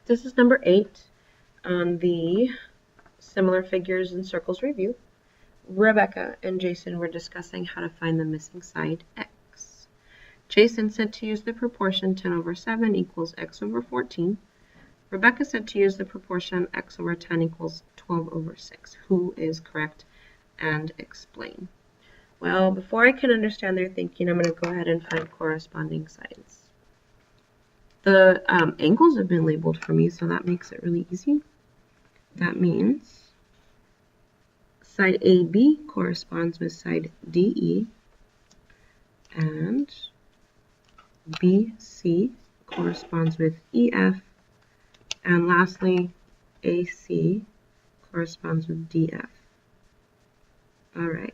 This is number 8 on the Similar Figures and Circles review. Rebecca and Jason were discussing how to find the missing side x. Jason said to use the proportion 10 over 7 equals x over 14. Rebecca said to use the proportion x over 10 equals 12 over 6. Who is correct? And explain. Well, before I can understand their thinking, I'm going to go ahead and find corresponding sides. The angles have been labeled for me, so that makes it really easy. That means side AB corresponds with side DE, and BC corresponds with EF, and lastly, AC corresponds with DF. All right.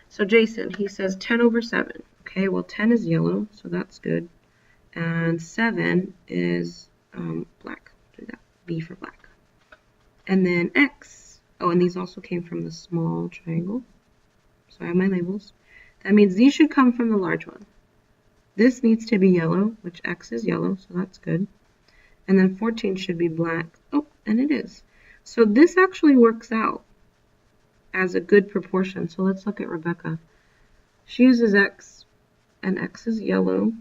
So Jason, he says 10 over 7. Okay, well 10 is yellow, so that's good. And 7 is black. Do that. B for black. And then X. Oh, and these also came from the small triangle. So I have my labels. That means these should come from the large one. This needs to be yellow, which X is yellow, so that's good. And then 14 should be black. Oh, and it is. So this actually works out as a good proportion. So let's look at Rebecca. She uses X, and X is yellow.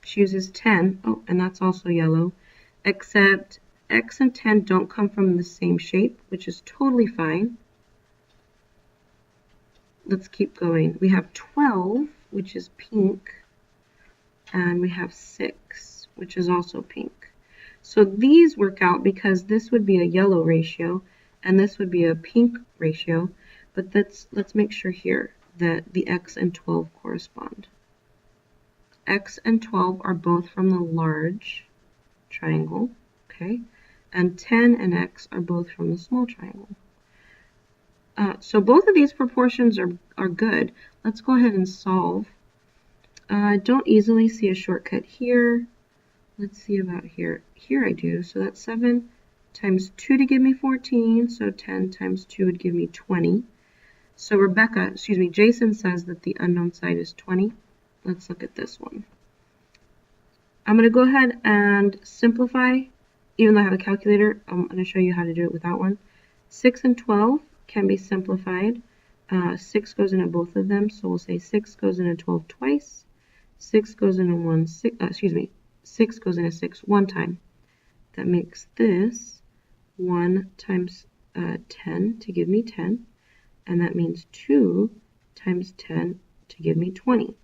She uses 10, oh, and that's also yellow, except X and 10 don't come from the same shape, which is totally fine. Let's keep going. We have 12, which is pink, and we have 6, which is also pink. So these work out because this would be a yellow ratio, and this would be a pink ratio, but let's make sure here that the X and 12 correspond. X and 12 are both from the large triangle, okay? And 10 and X are both from the small triangle. So both of these proportions are good. Let's go ahead and solve. I don't easily see a shortcut here. Let's see about here. Here I do. So that's 7 times 2 to give me 14. So 10 times 2 would give me 20. So Jason says that the unknown side is 20. Let's look at this one. I'm going to go ahead and simplify. Even though I have a calculator, I'm going to show you how to do it without one. 6 and 12 can be simplified. 6 goes into both of them, so we'll say 6 goes into 12 twice. 6 goes into 6 goes into 6 one time. That makes this 1 times 10 to give me 10, and that means 2 times 10 to give me 20.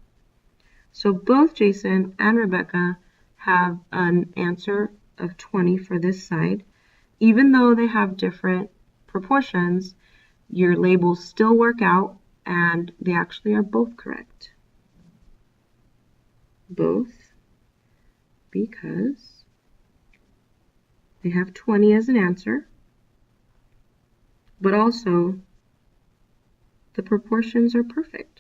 So both Jason and Rebecca have an answer of 20 for this side. Even though they have different proportions, your labels still work out, and they actually are both correct. Both, because they have 20 as an answer, but also the proportions are perfect.